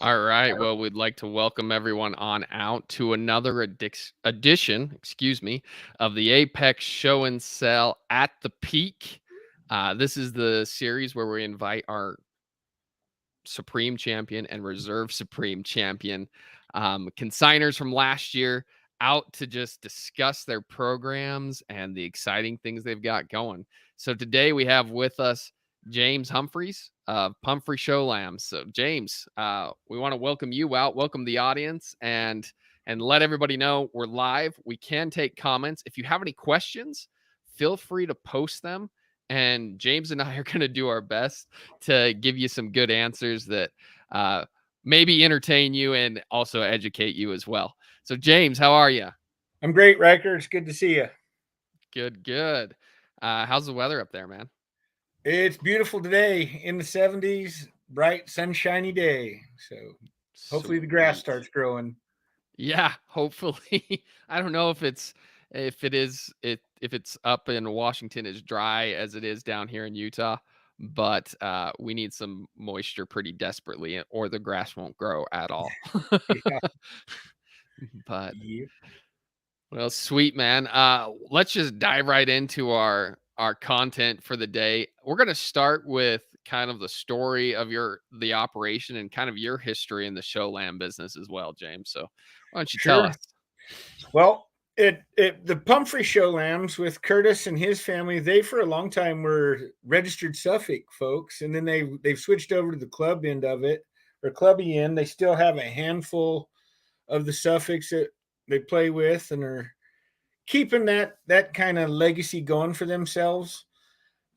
All right. Well, we'd like to welcome everyone on out to another edition, of the Apex Show and Sell at the Peak. This is the series where we invite our Supreme Champion and Reserve Supreme Champion consigners from last year out to just discuss their programs and the exciting things they've got going. So today we have with us James Humphreys of Pumphrey Show Lambs. So James, we want to welcome you out, welcome the audience, and let everybody know we're live. We can take comments. If you have any questions, feel free to post them. And James and I are going to do our best to give you some good answers that maybe entertain you and also educate you as well. So, James, how are you? I'm great, Riker. It's good to see you. Good, good. How's the weather up there, man? It's beautiful today in the 70s, bright, sunshiny day. So hopefully the grass Sweet. starts growing. Yeah, hopefully. I don't know if it's up in Washington as dry as it is down here in Utah, but we need some moisture pretty desperately, or the grass won't grow at all. Yeah. But Yep. well, sweet man. Let's just dive right into our content for the day. We're gonna start with kind of the story of the operation and kind of your history in the show lamb business as well, James. So why don't you tell Sure. us? Well, the Pumphrey Show Lambs with Curtis and his family, they for a long time were registered Suffolk folks, and then they've switched over to the club end of it, or clubby end. They still have a handful of the Suffolks that they play with and are keeping that kind of legacy going for themselves.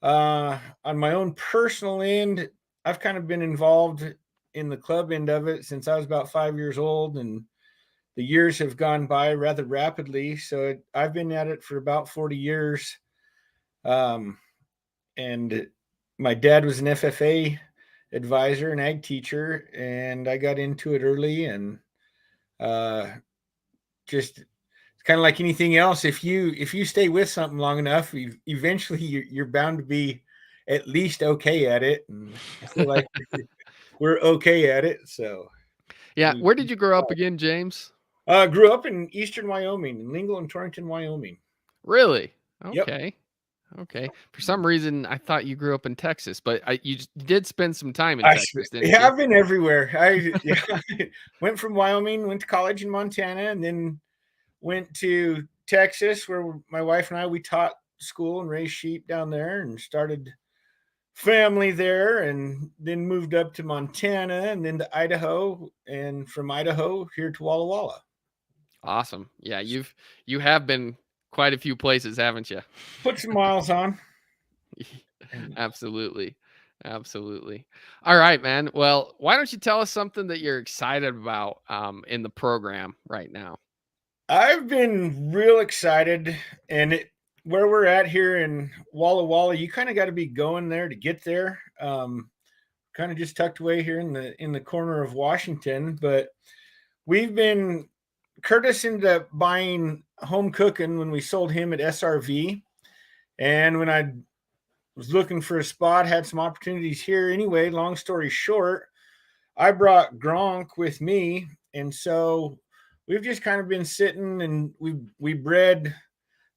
On my own personal end, I've kind of been involved in the club end of it since I was about 5 years old, and the years have gone by rather rapidly. So I've been at it for about 40 years. Um, and my dad was an FFA advisor, an ag teacher, and I got into it early and uh, just it's kind of like anything else. If you stay with something long enough, eventually you're bound to be at least okay at it. And I feel like we're okay at it. So Yeah, we where did you grow up again, James? grew up in eastern Wyoming, in Lingle and Torrington, Wyoming. Really? Yep. Okay. Okay. For some reason, I thought you grew up in Texas, but you did spend some time in Texas, didn't Yeah, you? I've been everywhere. I yeah, went from Wyoming, went to college in Montana, and then went to Texas, where my wife and I we taught school and raised sheep down there, and started family there, and then moved up to Montana, and then to Idaho, and from Idaho here to Walla Walla. Awesome. Yeah, you have been quite a few places, haven't you? Put some miles on. And Absolutely. Absolutely. All right, man. Well, why don't you tell us something that you're excited about in the program right now? I've been real excited, and where we're at here in Walla Walla, you kind of got to be going there to get there. Kind of just tucked away here in the corner of Washington, but we've been Curtis ended up buying home cooking when we sold him at SRV, and when I was looking for a spot, had some opportunities here anyway. Long story short, I brought Gronk with me, and so we've just kind of been sitting, and we bred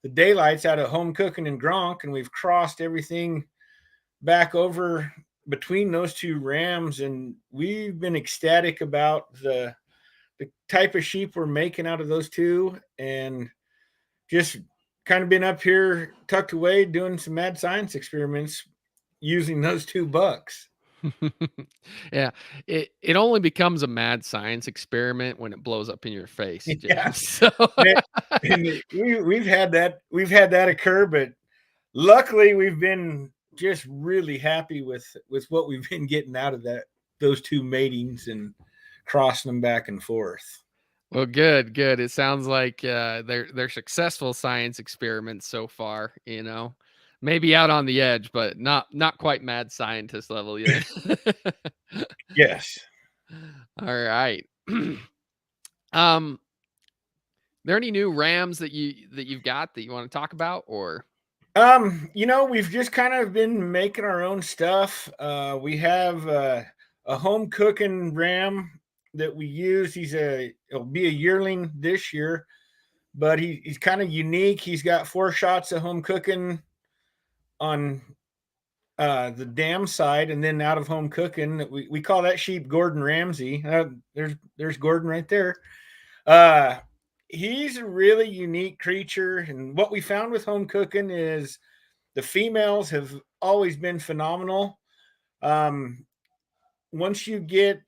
the daylights out of home cooking and Gronk, and we've crossed everything back over between those two rams, and we've been ecstatic about the type of sheep we're making out of those two, and just kind of been up here tucked away doing some mad science experiments using those two bucks. Yeah, it only becomes a mad science experiment when it blows up in your face, Yeah. James. So And we've had that occur, but luckily we've been just really happy with what we've been getting out of those two matings and crossing them back and forth. well, good, good. It sounds like they're successful science experiments so far. Maybe out on the edge, but not quite mad scientist level yet. Yes. All right. um, there any new Rams that you've got that you want to talk about, or We've just kind of been making our own stuff. We have a home cooking ram that we use. He'll be a yearling this year, but he's kind of unique. He's got 4 shots of home cooking on the dam side, and then out of home cooking. We call that sheep Gordon Ramsay. There's Gordon right there. He's a really unique creature, and what we found with home cooking is the females have always been phenomenal. Once you get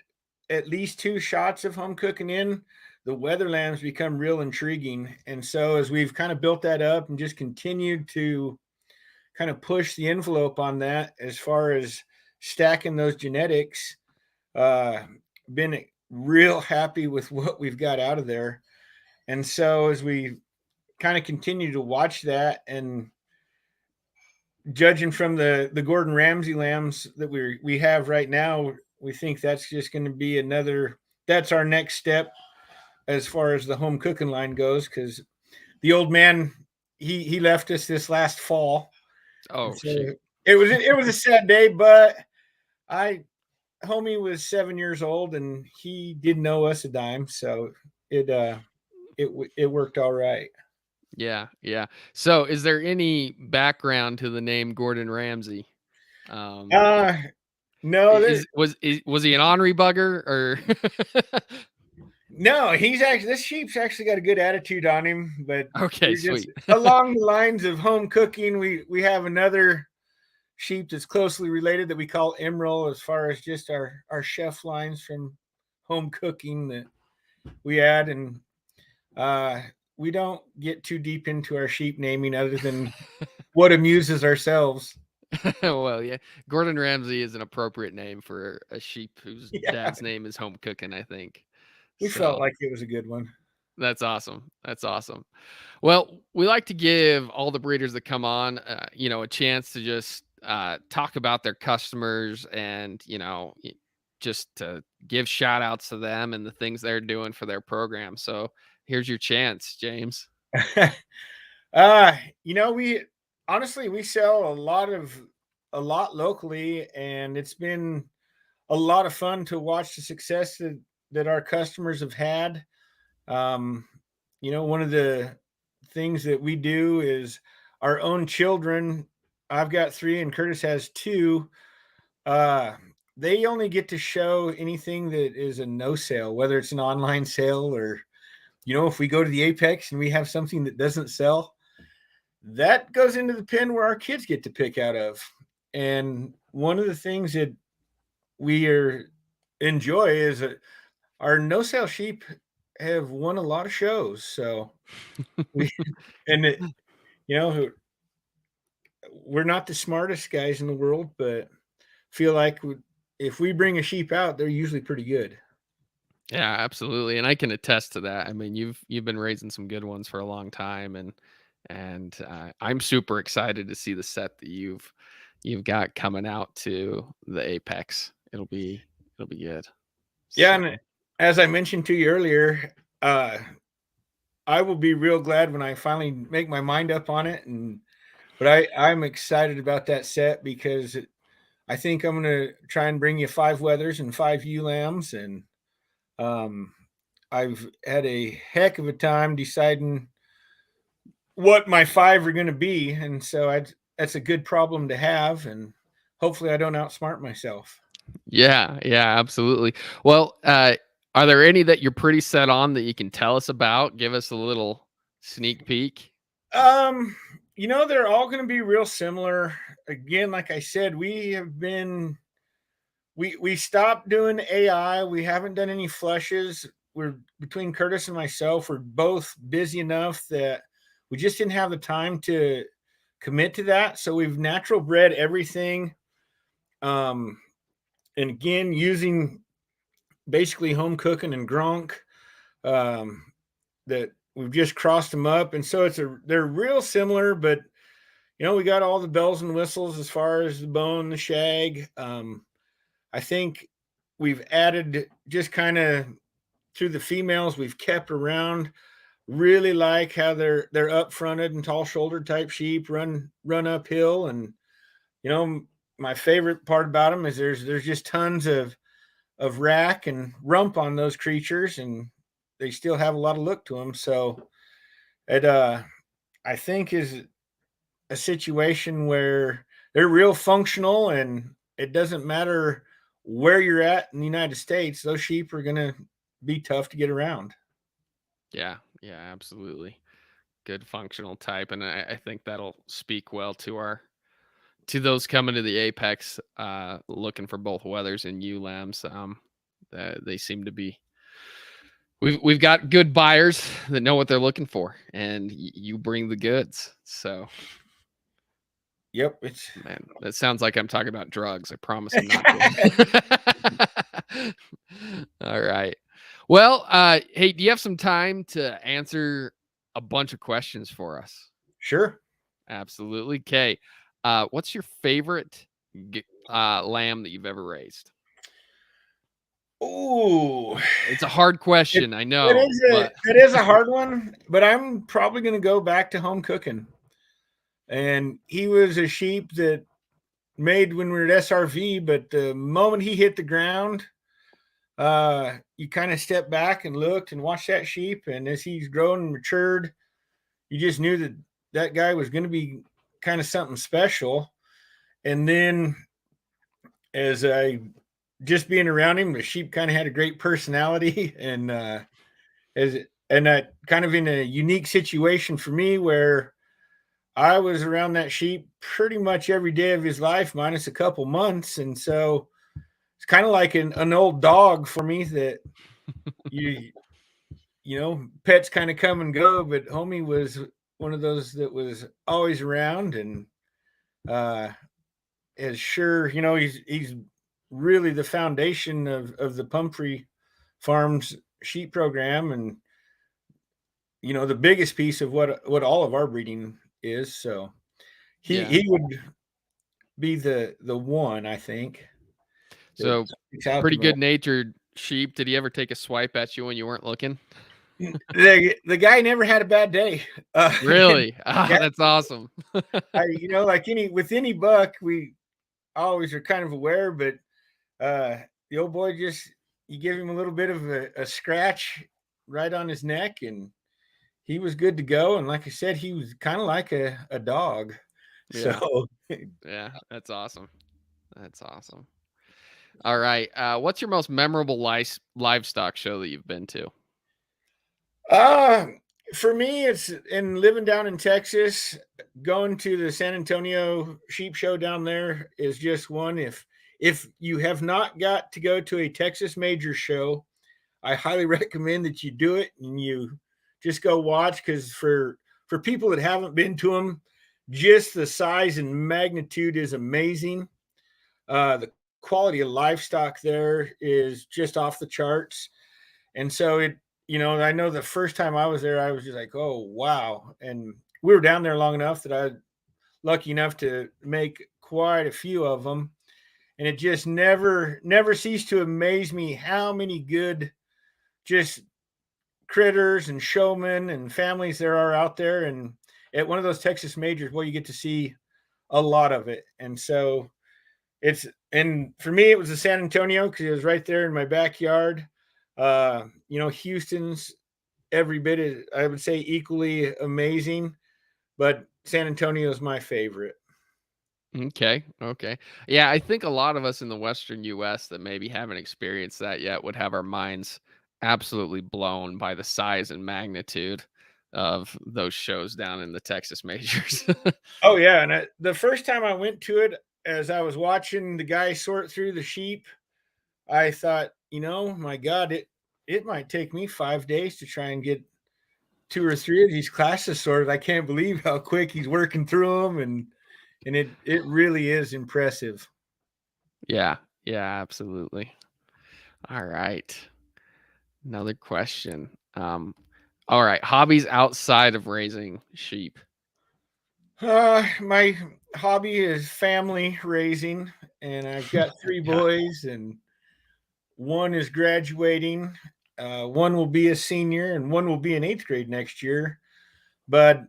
at least 2 shots of home cooking in, the weather lambs become real intriguing. And so as we've kind of built that up and just continued to kind of push the envelope on that as far as stacking those genetics, been real happy with what we've got out of there. And so as we kind of continue to watch that, and judging from the Gordon Ramsay lambs that we have right now, we think that's just going to be that's our next step as far as the home cooking line goes, because the old man, he left us this last fall. Oh, so shoot. it was a sad day, but homie was 7 years old and he didn't owe us a dime, so it worked all right. Yeah, yeah. So, is there any background to the name Gordon Ramsay? No, Was he an ornery bugger or? no, this sheep's actually got a good attitude on him, but Okay, we're just sweet. along the lines of home cooking. We have another sheep that's closely related that we call Emerald, as far as just our chef lines from home cooking that we add. And we don't get too deep into our sheep naming other than what amuses ourselves. Well, yeah, Gordon Ramsay is an appropriate name for a sheep whose Yeah, dad's name is home cooking, I think. we felt So like it was a good one. that's awesome. That's awesome. Well, we like to give all the breeders that come on, a chance to just talk about their customers and, just to give shout outs to them and the things they're doing for their program. So here's your chance, James. We honestly, we sell a lot locally, and it's been a lot of fun to watch the success that our customers have had. One of the things that we do is our own children. I've got 3 and Curtis has 2. They only get to show anything that is a no sale, whether it's an online sale or, if we go to the Apex and we have something that doesn't sell, that goes into the pen where our kids get to pick out of. And one of the things that we enjoy is that our no sale sheep have won a lot of shows. So we're not the smartest guys in the world, but feel like if we bring a sheep out, they're usually pretty good. Yeah, absolutely, and I can attest to that. I mean, you've been raising some good ones for a long time, and I'm super excited to see the set that you've got coming out to the Apex. It'll be good. Yeah, So. and as I mentioned to you earlier, I will be real glad when I finally make my mind up on it. But I'm excited about that set because I think I'm going to try and bring you 5 weathers and 5 ewe lambs, and I've had a heck of a time deciding what my 5 are going to be, and so that's a good problem to have, and hopefully I don't outsmart myself. Yeah, absolutely. Well, are there any that you're pretty set on that you can tell us about? Give us a little sneak peek. They're all going to be real similar. Again, like I said, we stopped doing AI. We haven't done any flushes. We're between Curtis and myself, we're both busy enough that we just didn't have the time to commit to that. So we've natural bred everything. And again, using basically home cooking and gronk, that we've just crossed them up. And so they're real similar, but we got all the bells and whistles as far as the bone, the shag. I think we've added just kind of through the females we've kept around. Really like how they're up fronted and tall shouldered type sheep, run uphill. And my favorite part about them is there's just tons of of rack and rump on those creatures, and they still have a lot of look to them. So it I think is a situation where they're real functional, and it doesn't matter where you're at in the United States, those sheep are going to be tough to get around. Yeah, absolutely. Good functional type, and I think that'll speak well to those coming to the Apex, looking for both weathers and ewe lambs. They seem to be. We've got good buyers that know what they're looking for, and you bring the goods. So, Yep, it's man, that sounds like I'm talking about drugs. I promise I'm not. Kidding. All right. Well, hey, do you have some time to answer a bunch of questions for us? sure. Absolutely. Okay. What's your favorite lamb that you've ever raised? Ooh, It's a hard it, question, I know, but it is a hard one, but I'm probably going to go back to home cooking. And he was a sheep that made when we were at SRV, but the moment he hit the ground, you kind of stepped back and looked and watched that sheep, and as he's grown and matured, you just knew that that guy was going to be kind of something special. And then as I just being around him, the sheep kind of had a great personality, and as and that kind of in a unique situation for me where I was around that sheep pretty much every day of his life, minus a couple months, and so it's kind of like an old dog for me that you pets kind of come and go, but homie was one of those that was always around, and uh is sure, he's really the foundation of the Pumphrey Farms sheep program, and the biggest piece of what all of our breeding is. So yeah. he would be the one, I think, that So sticks out the pretty most. good natured sheep. Did he ever take a swipe at you when you weren't looking? The guy never had a bad day. Really? Ah, Yeah, that's awesome. like any buck, we always are kind of aware, but the old boy just you give him a little bit of a scratch right on his neck, and he was good to go. And like I said, he was kind of like a dog. Yeah. So Yeah, that's awesome. That's awesome. All right. What's your most memorable livestock show that you've been to? uh for me, it's in living down in Texas, going to the San Antonio Sheep Show down there is just one. If you have not got to go to a Texas major show, I highly recommend that you do it and you just go watch, because for people that haven't been to them, just the size and magnitude is amazing. The quality of livestock there is just off the charts, and so I know the first time I was there, I was just like, oh wow, and we were down there long enough that I was lucky enough to make quite a few of them, and it just never ceased to amaze me how many good just critters and showmen and families there are out there. And at one of those Texas majors, well, you get to see a lot of it. And so and for me, it was the San Antonio because it was right there in my backyard. Houston's every bit, I would say, equally amazing, but San Antonio is my favorite. Okay. Okay. Yeah, I think a lot of us in the Western US that maybe haven't experienced that yet would have our minds absolutely blown by the size and magnitude of those shows down in the Texas majors. Oh yeah, and the first time I went to it, as I was watching the guy sort through the sheep, I thought, my God, it might take me 5 days to try and get two or three of these classes sorted. I can't believe how quick he's working through them, and it really is impressive. Yeah. Yeah, absolutely. All right. Another question. All right, hobbies outside of raising sheep. My hobby is family raising, and I've got three Yeah. boys, and one is graduating. One will be a senior, and one will be in eighth grade next year. But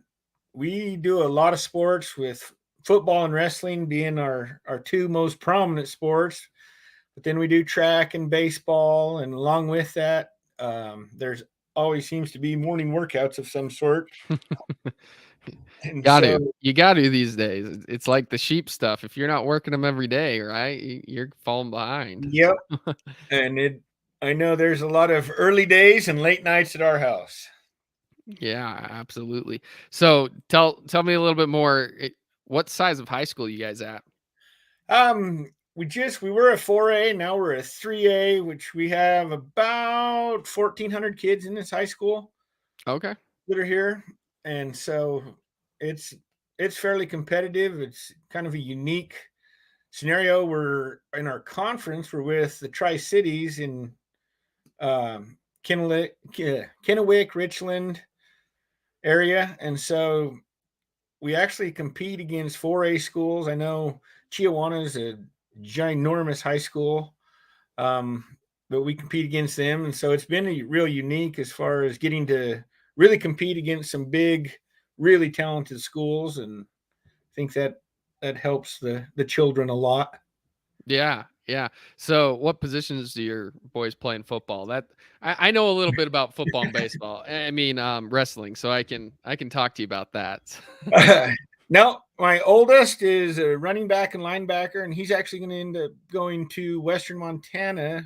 we do a lot of sports, with football and wrestling being our two most prominent sports. but then we do track and baseball, and along with that, there's always seems to be morning workouts of some sort. And Got to. so, You got to these days. It's like the sheep stuff. If you're not working them every day, right, you're falling behind. yep, and I know there's a lot of early days and late nights at our house. Yeah, absolutely. So tell me a little bit more. What size of high school you guys at? We were a 4A, now we're a 3A, which we have about 1,400 kids in this high school Okay. that are here, and so it's it's fairly competitive. It's kind of a unique scenario. We're in our conference. We're with the Tri Cities in Kennewick, Richland area, and so we actually compete against 4A schools. I know Chiawana is a ginormous high school, um, but we compete against them, and so it's been real unique as far as getting to really compete against some big, really talented schools, and I think that helps the children a lot. Yeah, yeah. So what positions do your boys play in football? That I know a little bit about football and baseball. I mean, wrestling, so I can talk to you about that. Now, my oldest is a running back and linebacker, and he's actually going to end up going to Western Montana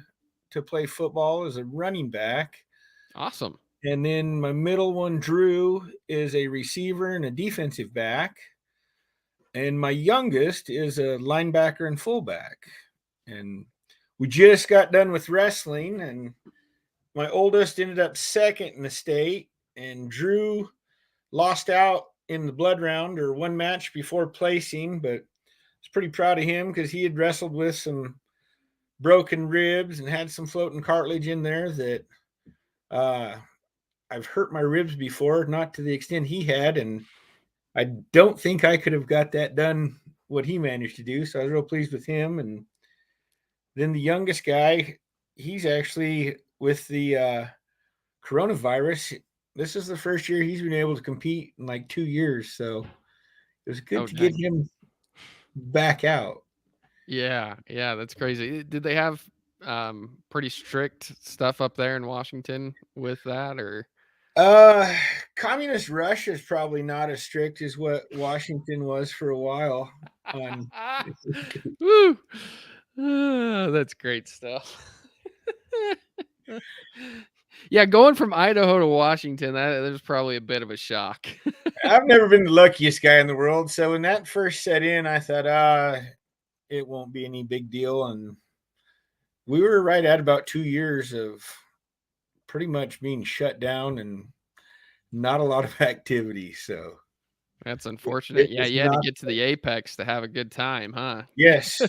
to play football as a running back. Awesome. And then my middle one, Drew, is a receiver and a defensive back. And my youngest is a linebacker and fullback. And we just got done with wrestling, and my oldest ended up second in the state, and Drew lost out in the blood round or one match before placing, but I was pretty proud of him because he had wrestled with some broken ribs and had some floating cartilage in there that uh, I've hurt my ribs before, not to the extent he had, and I don't think I could have got that done what he managed to do. So I was real pleased with him. And then the youngest guy, he's actually with the coronavirus. This is the first year he's been able to compete in like 2 years. So it was good Oh, to get dang. him back out. Yeah, yeah, that's crazy. Did they have pretty strict stuff up there in Washington with that or Uh, Communist Russia is probably not as strict as what Washington was for a while. On Woo! Ah, that's great stuff. Yeah, going from Idaho to Washington, that was probably a bit of a shock. I've never been the luckiest guy in the world, so when that first set in, I thought, it won't be any big deal, and we were right at about 2 years of pretty much being shut down and not a lot of activity. So That's unfortunate. it Yeah, was you had to not. get to the apex to have a good time, huh? Yes,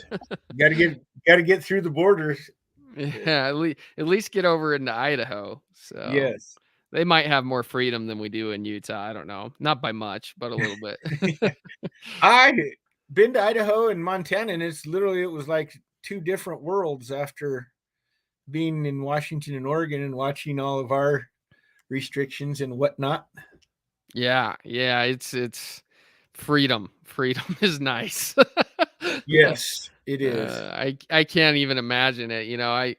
got to get through the borders. Yeah, at least get over into Idaho. So Yes. they might have more freedom than we do in Utah. I don't know. Not by much, but a little bit. I been to Idaho and Montana, and it was like two different worlds after being in Washington and Oregon and watching all of our restrictions and whatnot. Yeah, yeah, it's freedom. Freedom is nice. Yes, it is. I can't even imagine it.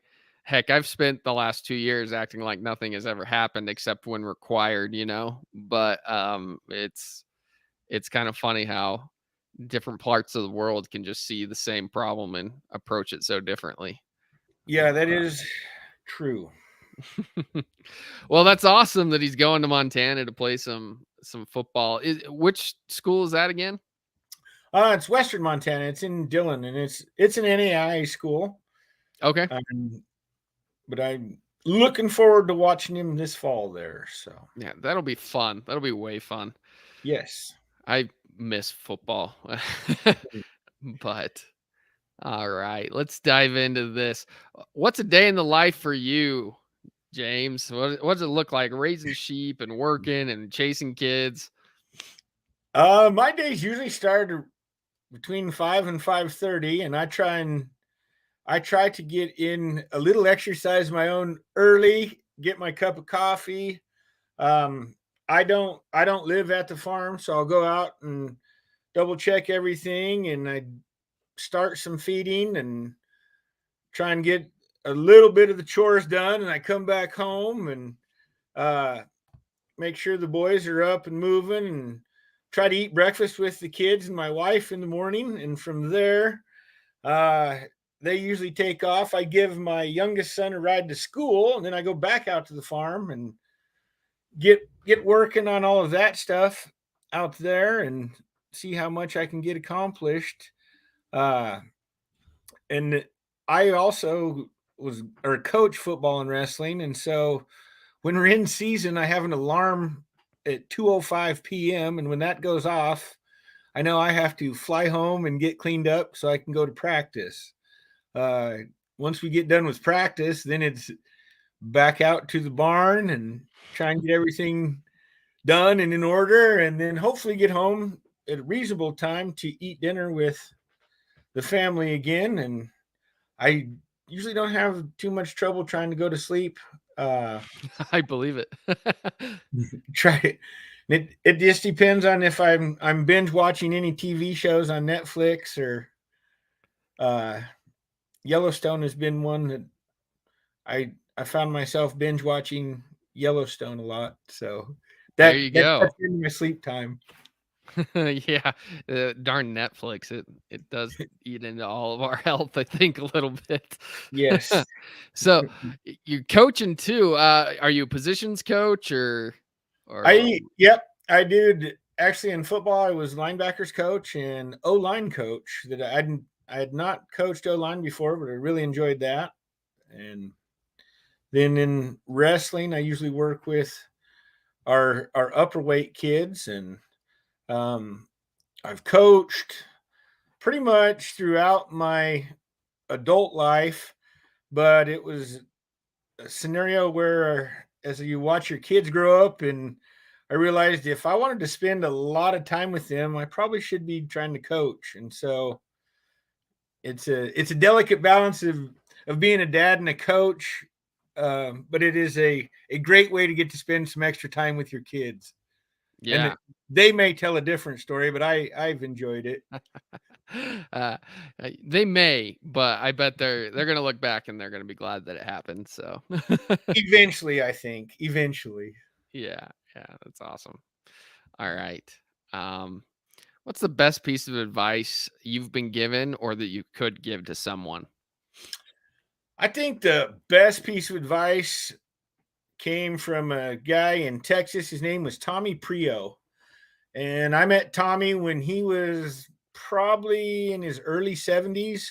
I've spent the last 2 years acting like nothing has ever happened except when required, But it's kind of funny how different parts of the world can just see the same problem and approach it so differently. Yeah, that is true. Well, that's awesome that he's going to Montana to play some football. Which school is that again? It's Western Montana. It's in Dillon, and it's an NAIA school. Okay. But I'm looking forward to watching him this fall there. So Yeah, that'll be fun. That'll be way fun. yes, I miss football. But all right, let's dive into this. What's a day in the life for you, James? What does it look like raising sheep and working and chasing kids? my days usually start between 5 and 5:30, and I try to get in a little exercise of my own early, get my cup of coffee. Um, I don't live at the farm, so I'll go out and double check everything, and I start some feeding and try and get a little bit of the chores done, and I come back home and make sure the boys are up and moving, and try to eat breakfast with the kids and my wife in the morning. And from there, uh, they usually take off. I give my youngest son a ride to school, and then I go back out to the farm and get working on all of that stuff out there and see how much I can get accomplished. Uh, and I also was or coach football and wrestling, and so when we're in season, I have an alarm at 2:05 p.m. and when that goes off, I know I have to fly home and get cleaned up so I can go to practice. Uh, Once we get done with practice, then it's back out to the barn and try and get everything done and in order, and then hopefully get home at a reasonable time to eat dinner with the family again. And I usually don't have too much trouble trying to go to sleep. Uh, I believe it. try it. It just depends on if I'm binge watching any TV shows on Netflix or uh, Yellowstone has been one that I found myself binge watching Yellowstone a lot. So There you that go. cuts into my sleep time. Yeah, darn Netflix. It does eat into all of our health, I think, a little bit. Yes. So you're coaching too. Are you a positions coach or I did actually in football. I was linebackers coach and O line coach. That I had not coached O line before, but I really enjoyed that. And then in wrestling, I usually work with our upper weight kids, and um, I've coached pretty much throughout my adult life. But it was a scenario where, as you watch your kids grow up, and I realized if I wanted to spend a lot of time with them, I probably should be trying to coach. And so it's a delicate balance of being a dad and a coach, but it is a great way to get to spend some extra time with your kids. And yeah. they may tell a different story, but I've enjoyed it. Uh, they may, but I bet they're gonna look back and they're gonna be glad that it happened. So Eventually, I think. Eventually. yeah, yeah, that's awesome. All right. Um, what's the best piece of advice you've been given or that you could give to someone? I think the best piece of advice came from a guy in Texas. His name was Tommy Prio. And I met Tommy when he was probably in his early 70s.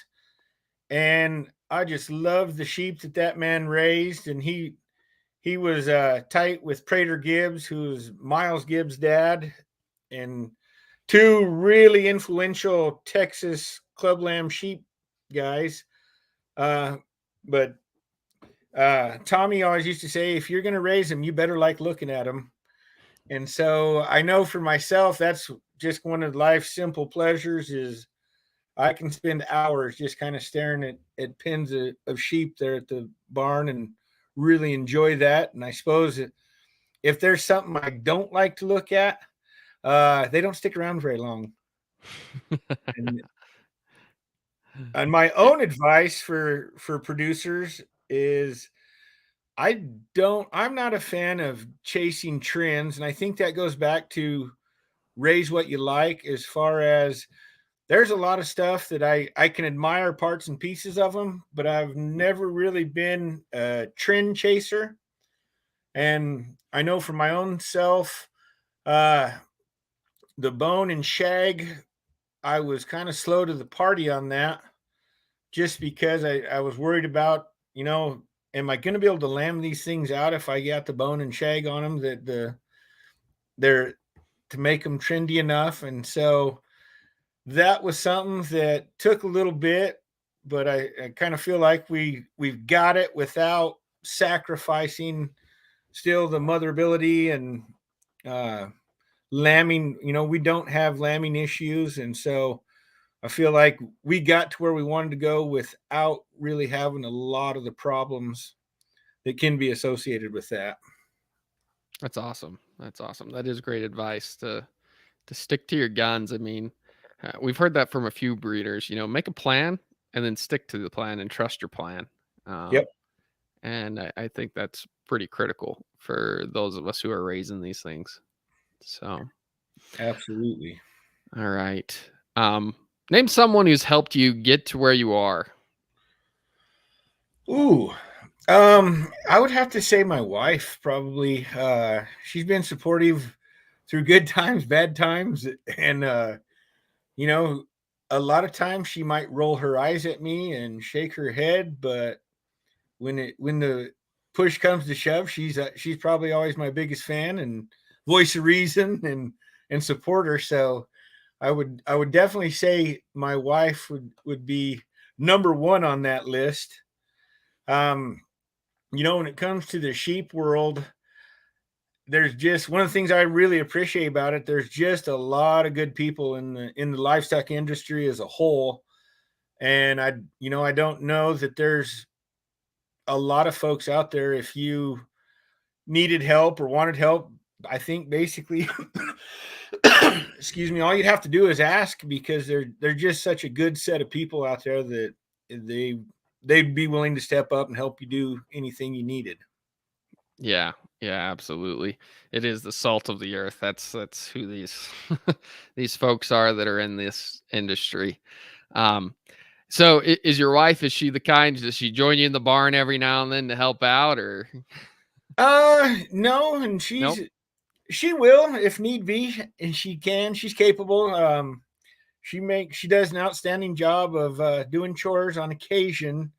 And I just loved the sheep that man raised. And he was tight with Prater Gibbs, who's Miles Gibbs' dad, and two really influential Texas Club Lamb sheep guys. Uh, but Tommy always used to say, if you're going to raise them, you better like looking at them. And so I know for myself, that's just one of life's simple pleasures is I can spend hours just kind of staring at pens of sheep there at the barn and really enjoy that. And I suppose if there's something I don't like to look at, they don't stick around very long. And, and my own advice for producers is I'm not a fan of chasing trends. And I think that goes back to raise what you like, as far as there's a lot of stuff that I can admire parts and pieces of them, but I've never really been a trend chaser. And I know for my own self, uh, the bone and shag, I was kind of slow to the party on that, just because I was worried about, am I going to be able to lamb these things out if I got the bone and shag on them, that they're to make them trendy enough. And so that was something that took a little bit, but I kind of feel like we've got it without sacrificing still the motherability and uh, lambing. We don't have lambing issues, and so I feel like we got to where we wanted to go without really having a lot of the problems that can be associated with that. That's awesome. That's awesome. That is great advice to stick to your guns. I mean, we've heard that from a few breeders. Make a plan and then stick to the plan and trust your plan. Yep. And I think that's pretty critical for those of us who are raising these things. So, Absolutely. all right. Name someone who's helped you get to where you are. Ooh. I would have to say my wife probably. She's been supportive through good times, bad times, and you know, a lot of times she might roll her eyes at me and shake her head, but when the push comes to shove, she's probably always my biggest fan and voice of reason and supporter. So I would definitely say my wife would be number one on that list. Um, when it comes to the sheep world, there's just one of the things I really appreciate about it. There's just a lot of good people in the livestock industry as a whole, and I don't know that there's a lot of folks out there. If you needed help or wanted help, I think basically, excuse me, all you'd have to do is ask, because they're just such a good set of people out there that they'd be willing to step up and help you do anything you needed. Yeah, yeah, absolutely. It is the salt of the earth. That's who these these folks are that are in this industry. Um, so is your wife, is she the kind, does she join you in the barn every now and then to help out, or No, and nope? she will if need be, and she's capable. She does an outstanding job of doing chores on occasion,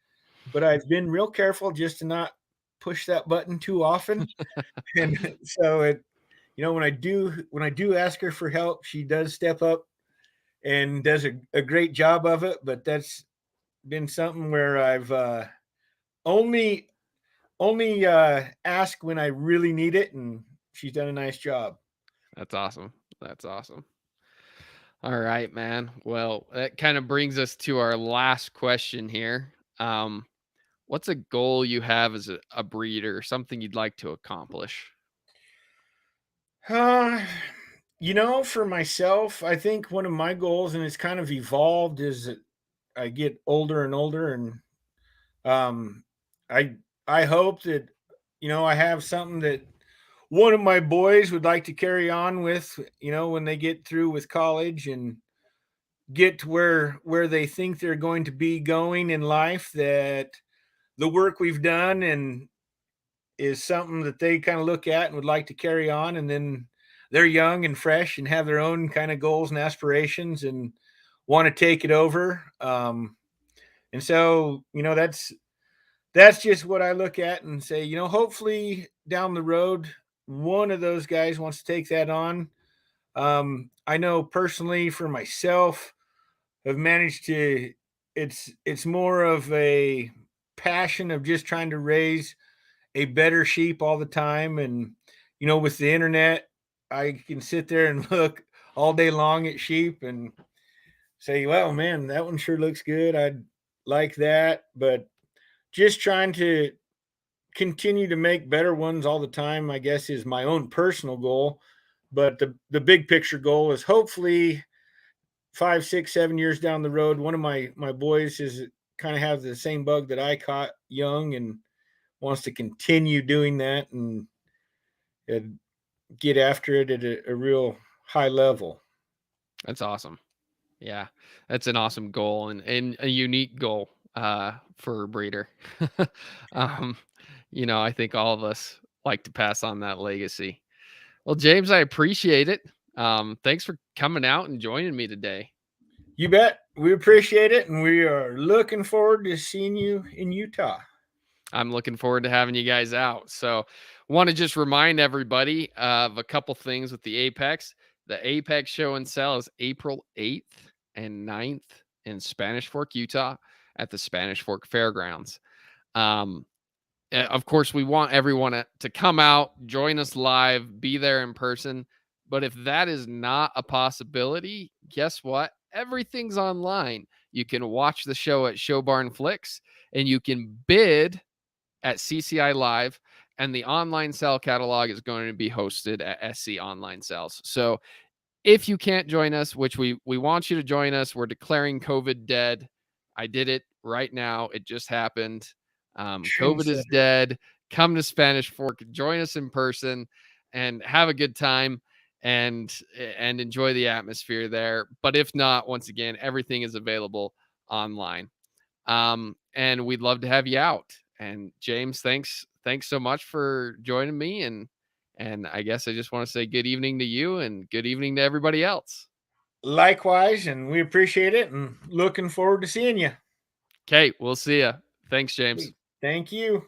but I've been real careful just to not push that button too often. And so when I do ask her for help, she does step up and does a great job of it. But that's been something where I've only ask when I really need it, and she's done a nice job. That's awesome. That's awesome. All right, man. Well, that kind of brings us to our last question here. Um, what's a goal you have as a breeder, something you'd like to accomplish? Uh, for myself, I think one of my goals, and it's kind of evolved, is that I get older and older, and um, I I hope that I have something that one of my boys would like to carry on with. When they get through with college and get to where they think they're going to be going in life, that the work we've done and is something that they kind of look at and would like to carry on. And then they're young and fresh and have their own kind of goals and aspirations and want to take it over. And so, that's just what I look at and say, hopefully down the road, one of those guys wants to take that on. I know personally for myself, have managed to, it's more of a passion of just trying to raise a better sheep all the time. And with the internet, I can sit there and look all day long at sheep and say, well, man, that one sure looks good, I'd like that. But just trying to continue to make better ones all the time, I guess, is my own personal goal. But the big picture goal is hopefully 5, 6, 7 years down the road, one of my boys is kind of have the same bug that I caught young and wants to continue doing that and get after it at a real high level. That's awesome. Yeah, that's an awesome goal and a unique goal for a breeder. um, I think all of us like to pass on that legacy. Well, James, I appreciate it. Thanks for coming out and joining me today. You bet. We appreciate it, and we are looking forward to seeing you in Utah. I'm looking forward to having you guys out. So, want to just remind everybody of a couple things with the Apex. The Apex Show and Sell is April 8th and 9th in Spanish Fork, Utah, at the Spanish Fork Fairgrounds. Um, of course, we want everyone to come out, join us live, be there in person. But if that is not a possibility, guess what? Everything's online. You can watch the show at Show Barn Flicks, and you can bid at CCI Live, and the online sell catalog is going to be hosted at SC Online Sales. So if you can't join us, which we want you to join us, we're declaring COVID dead. I did it right now. It just happened. COVID is Trendsetter. dead. Come to Spanish Fork, join us in person, and have a good time and enjoy the atmosphere there. But if not, once again, everything is available online. And we'd love to have you out. And James, thanks so much for joining me. And I guess I just want to say good evening to you and good evening to everybody else. Likewise, and we appreciate it and looking forward to seeing you. Okay, we'll see you. Thanks, James. Thank you.